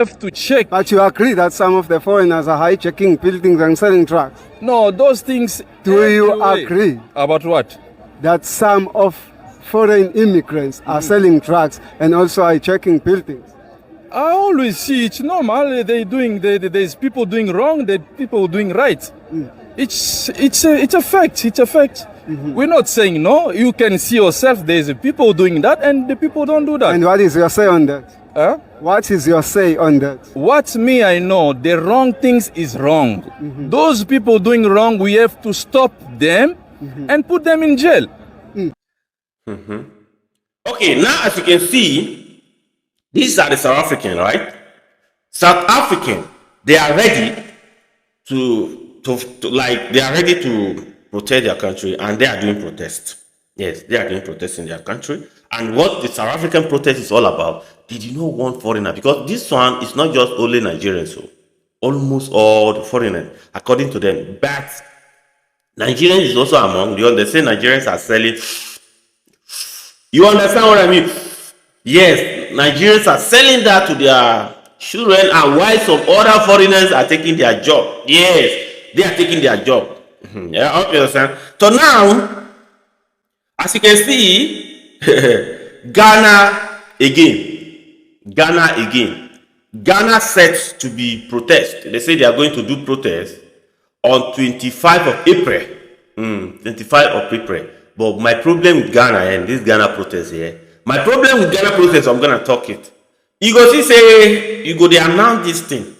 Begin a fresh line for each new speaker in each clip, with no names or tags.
have to check.
But you agree that some of the foreigners are hijacking buildings and selling drugs?
No, those things.
Do you agree?
About what?
That some of foreign immigrants are selling drugs and also hijacking buildings?
I always see it's normal. There's people doing wrong, there's people doing right. It's a fact. It's a fact. We're not saying no. You can see yourself. There's people doing that, and the people don't do that.
And what is your say on that?
Huh?
What is your say on that?
What me I know, the wrong things is wrong. Those people doing wrong, we have to stop them and put them in jail.
Okay, now as you can see, these are the South African, right? South African, they are ready to protect their country, and they are doing protests. Yes, they are doing protests in their country. And what the South African protest is all about, they do not want foreigner, because this one is not just only Nigerians, so almost all the foreigners, according to them. But Nigerians is also among them. They say Nigerians are selling. You understand what I mean? Yes, Nigerians are selling that to their children, and while some other foreigners are taking their job. Yes, they are taking their job. Yeah, I understand. So now, as you can see, Ghana again. Ghana set to be protest. They say they are going to do protest on 25th of April. 25th of April. But my problem with Ghana and this Ghana protest here, my problem with Ghana protest, I'm gonna talk it. You go see say you go they announce this thing.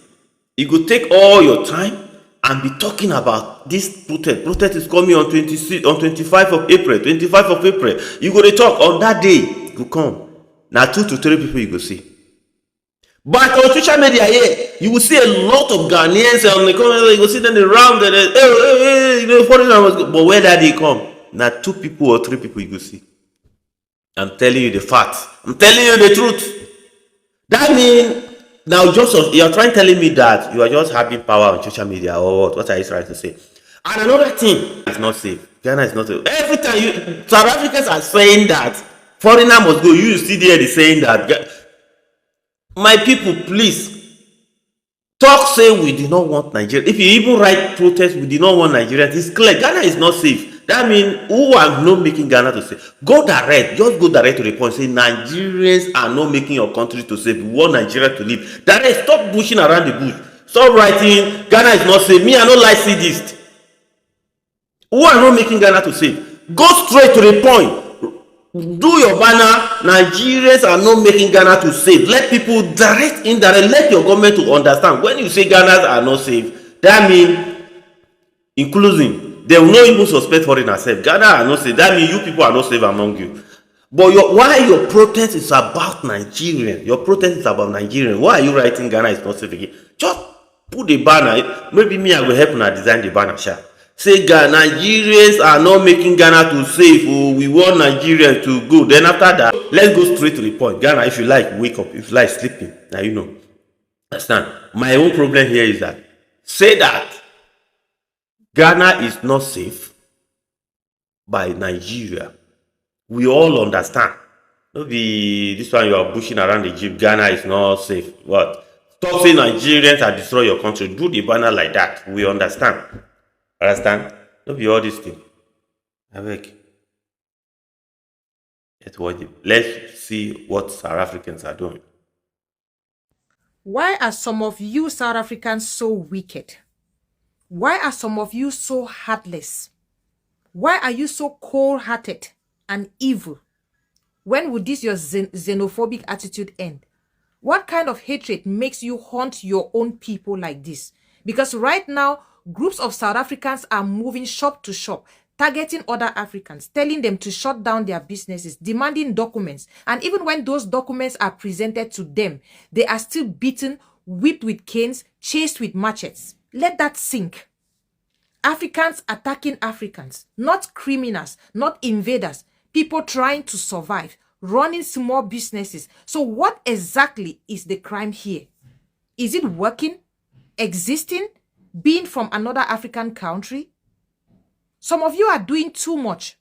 You go take all your time and be talking about this protest. Protest is coming on 25th of April. 25th of April. You go to talk on that day. You come. Now 2 to 3 people you go see. But on social media here, you will see a lot of Ghanaians on the comment. You go see them around. But where did they come? Now 2 people or 3 people you go see. I'm telling you the facts. I'm telling you the truth. That means now just you're trying telling me that you are just having power on social media or what? What are you trying to say? And another thing, it's not safe. Ghana is not safe. Every time South Africans are saying that foreigner must go, you see there saying that. My people, please talk. Say we do not want Nigeria. If you even write protest, we do not want Nigeria. It's clear. Ghana is not safe. That means who are not making Ghana to safe? Go direct. Just go direct to the point. Say Nigerians are not making your country to safe. We want Nigeria to live. Direct. Stop bushing around the bush. Stop writing Ghana is not safe. Me, I don't like see this. Who are not making Ghana to safe? Go straight to the point. Do your banner. Nigerians are not making Ghana to safe. Let people direct, indirect. Let your government to understand. When you say Ghana are not safe, that means including. They will not even suspect foreigners safe. Ghana are not safe. That means you people are not safe among you. But why your protest is about Nigerian? Your protest is about Nigerian. Why are you writing Ghana is not safe again? Just put the banner. Maybe me, I will help you design the banner. Say Nigerians are not making Ghana to safe. Oh, we want Nigerians to go. Then after that, let's go straight to the point. Ghana, if you like, wake up. If you like, sleeping. Now you know. Understand? My own problem here is that say that Ghana is not safe by Nigeria. We all understand. Maybe this one you are pushing around the jeep. Ghana is not safe. What? Stop saying Nigerians are destroy your country. Do the banner like that. We understand. Understand? Don't be all this thing. Let's see what South Africans are doing.
Why are some of you South Africans so wicked? Why are some of you so heartless? Why are you so cold-hearted and evil? When will this your xenophobic attitude end? What kind of hatred makes you haunt your own people like this? Because right now, groups of South Africans are moving shop to shop, targeting other Africans, telling them to shut down their businesses, demanding documents. And even when those documents are presented to them, they are still beaten, whipped with canes, chased with machetes. Let that sink. Africans attacking Africans, not criminals, not invaders, people trying to survive, running small businesses. So what exactly is the crime here? Is it working, existing, being from another African country? Some of you are doing too much.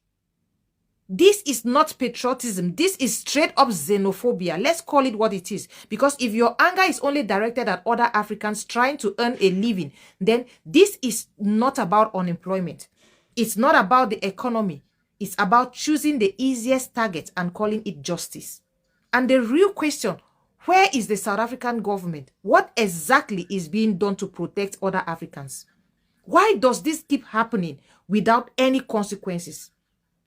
This is not patriotism. This is straight up xenophobia. Let's call it what it is. Because if your anger is only directed at other Africans trying to earn a living, then this is not about unemployment. It's not about the economy. It's about choosing the easiest target and calling it justice. And the real question, where is the South African government? What exactly is being done to protect other Africans? Why does this keep happening without any consequences?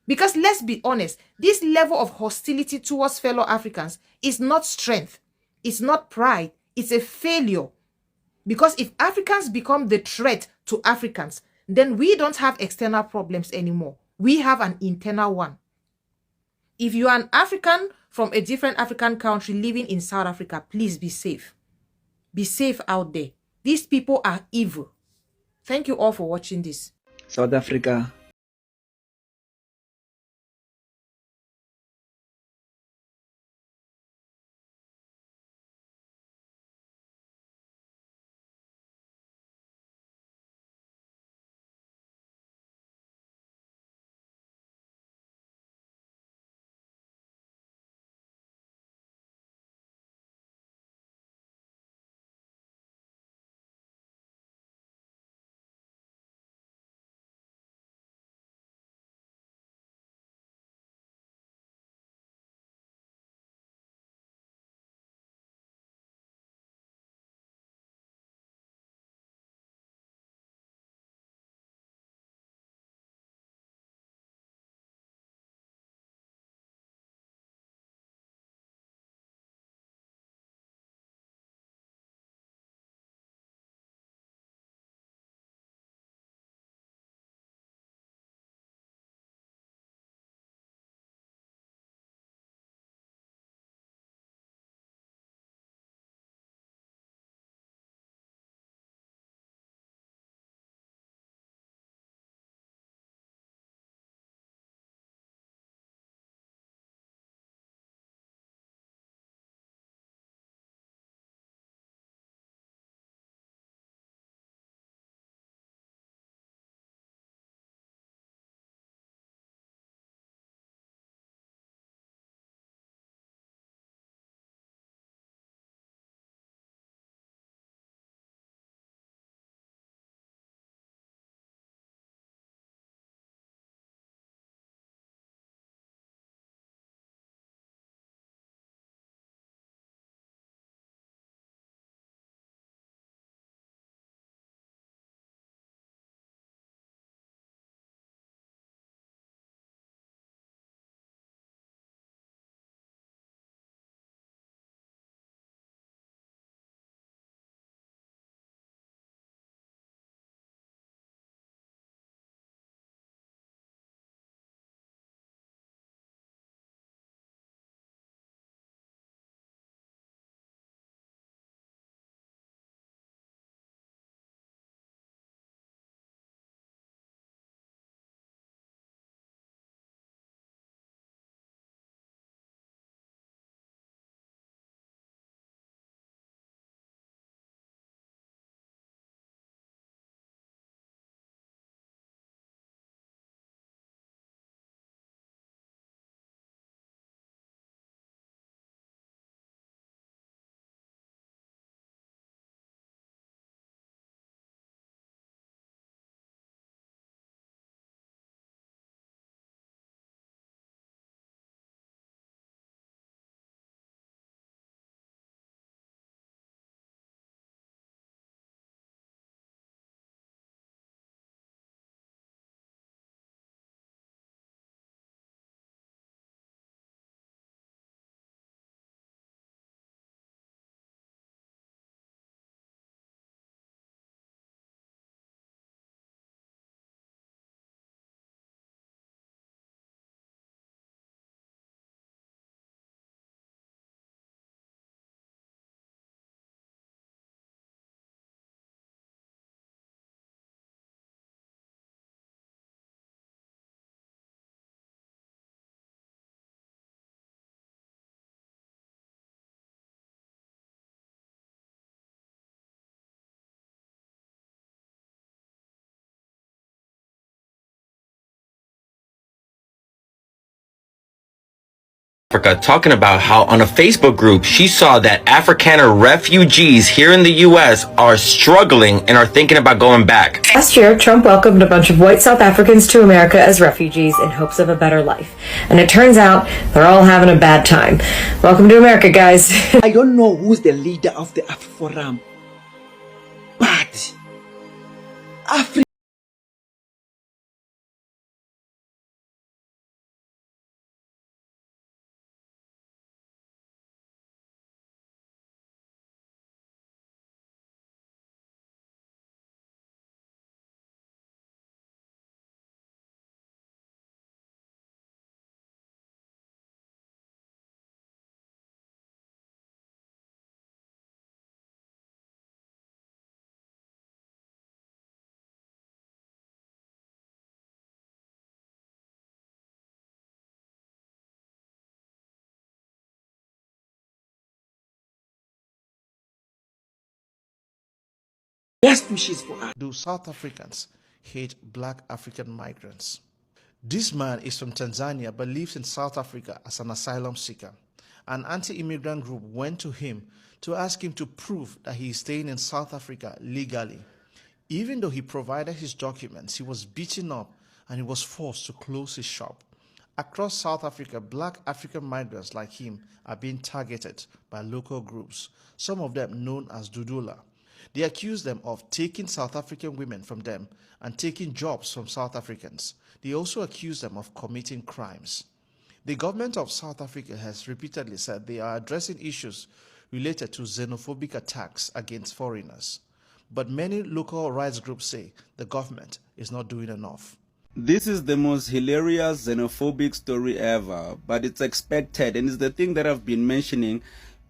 Because let's be honest, this level of hostility towards fellow Africans is not strength. It's not pride. It's a failure. Because if Africans become the threat to Africans, then we don't have external problems anymore. We have an internal one. If you are an African from a different African country living in South Africa, please be safe. Be safe out there. These people are evil. Thank you all for watching this.
South Africa Africa, talking about how on a Facebook group she saw that Afrikaner refugees here in the U.S. are struggling and are thinking about going back.
Last year, Trump welcomed a bunch of white South Africans to America as refugees in hopes of a better life. And it turns out they're all having a bad time. Welcome to America, guys.
I don't know who's the leader of the AfriForum, but Africa. Best wishes for us.
Do South Africans hate black African migrants? This man is from Tanzania but lives in South Africa as an asylum seeker. An anti-immigrant group went to him to ask him to prove that he is staying in South Africa legally. Even though he provided his documents, he was beaten up and he was forced to close his shop. Across South Africa, black African migrants like him are being targeted by local groups, some of them known as Dudula. They accuse them of taking South African women from them and taking jobs from South Africans. They also accuse them of committing crimes. The government of South Africa has repeatedly said they are addressing issues related to xenophobic attacks against foreigners. But many local rights groups say the government is not doing enough.
This is the most hilarious xenophobic story ever, but it's expected, and it's the thing that I've been mentioning.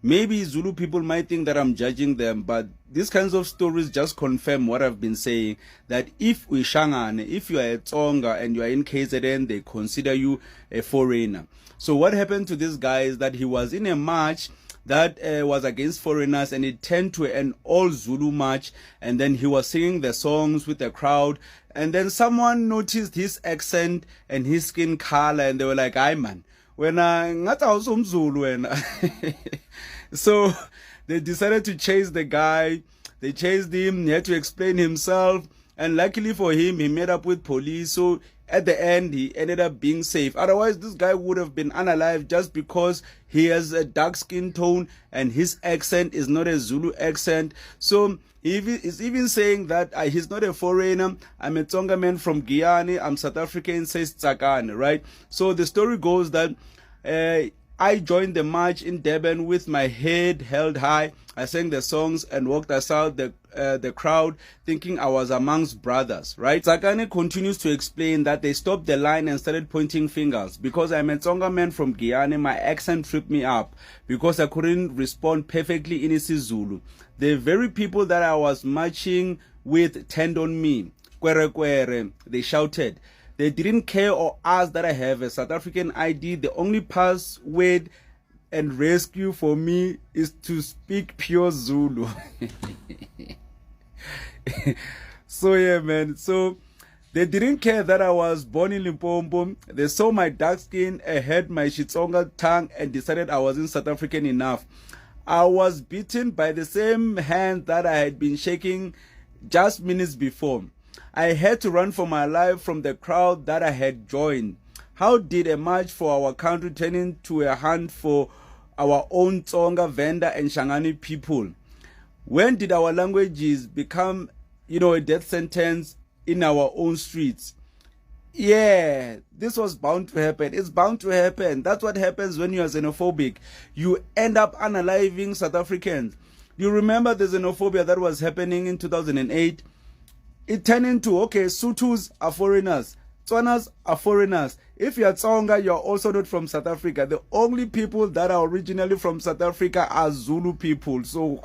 Maybe Zulu people might think that I'm judging them, but these kinds of stories just confirm what I've been saying, that if you are a Tsonga and you are in KZN, they consider you a foreigner. So what happened to this guy is that he was in a march that was against foreigners, and it turned to an all Zulu march, and then he was singing the songs with the crowd, and then someone noticed his accent and his skin color, and they were like, "Ay man, when So they decided to chase the guy. They chased him. He had to explain himself, and luckily for him, he met up with police. So at the end, he ended up being safe. Otherwise, this guy would have been unalive just because he has a dark skin tone and his accent is not a Zulu accent. So he is even saying that he's not a foreigner. I'm a Tsonga man from Guyana. I'm South African, says Tsakane, right? So the story goes that I joined the march in Durban with my head held high. I sang the songs and walked aside the crowd thinking I was amongst brothers, right? Tsakane continues to explain that they stopped the line and started pointing fingers. Because I'm a Tsonga man from Guyana, my accent tripped me up because I couldn't respond perfectly in isiZulu. The very people that I was marching with turned on me. Kwere kwere, they shouted. They didn't care or ask that I have a South African ID. The only password and rescue for me is to speak pure Zulu. So yeah, man. So they didn't care that I was born in Limpopo. They saw my dark skin, I had my Xitsonga tongue, and decided I wasn't South African enough. I was beaten by the same hand that I had been shaking just minutes before. I had to run for my life from the crowd that I had joined. How did a march for our country turn into a hunt for our own Tsonga, Venda, and Shangani people? When did our languages become, a death sentence in our own streets? Yeah, this was bound to happen. It's bound to happen. That's what happens when you are xenophobic. You end up unaliving South Africans. You remember the xenophobia that was happening in 2008? It turned into, okay, Sutus are foreigners, Tswanas are foreigners. If you're Tsonga, you're also not from South Africa. The only people that are originally from South Africa are Zulu people. So,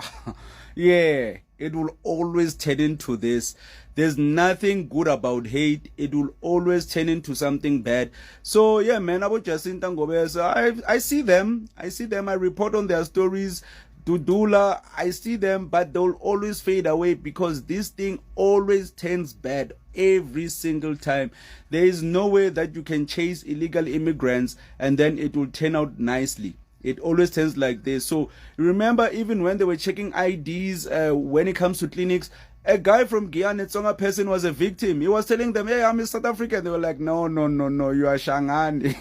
yeah, it will always turn into this. There's nothing good about hate. It will always turn into something bad. So, yeah, man, about Jacinta Ngobesa, I see them. I report on their stories. Dudula, I see them, but they'll always fade away because this thing always turns bad every single time. There is no way that you can chase illegal immigrants and then it will turn out nicely. It always turns like this. So remember, even when they were checking IDs, when it comes to clinics, a guy from Guyana, Tsonga person, was a victim. He was telling them, hey, I'm in South Africa. They were like, no, you are Shangani.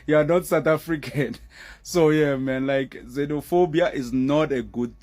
You are not South African. So yeah, man, like xenophobia is not a good thing.